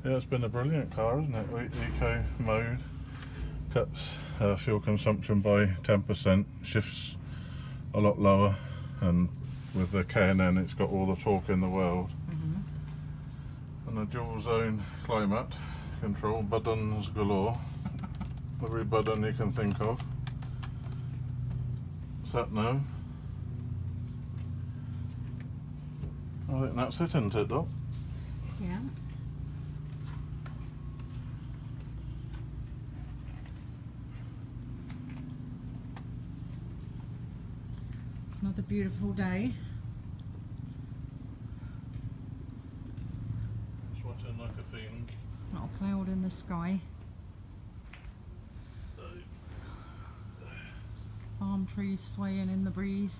Yeah, it's been a brilliant car, isn't it? Eco mode, cuts fuel consumption by 10%, shifts a lot lower, and with the K&N it's got all the torque in the world. And a dual zone climate control, buttons galore, every button you can think of. Sat nav. I think that's it, isn't it, Doc? Yeah. Another beautiful day. Sweating like a fiend. Not a cloud in the sky. Palm trees swaying in the breeze.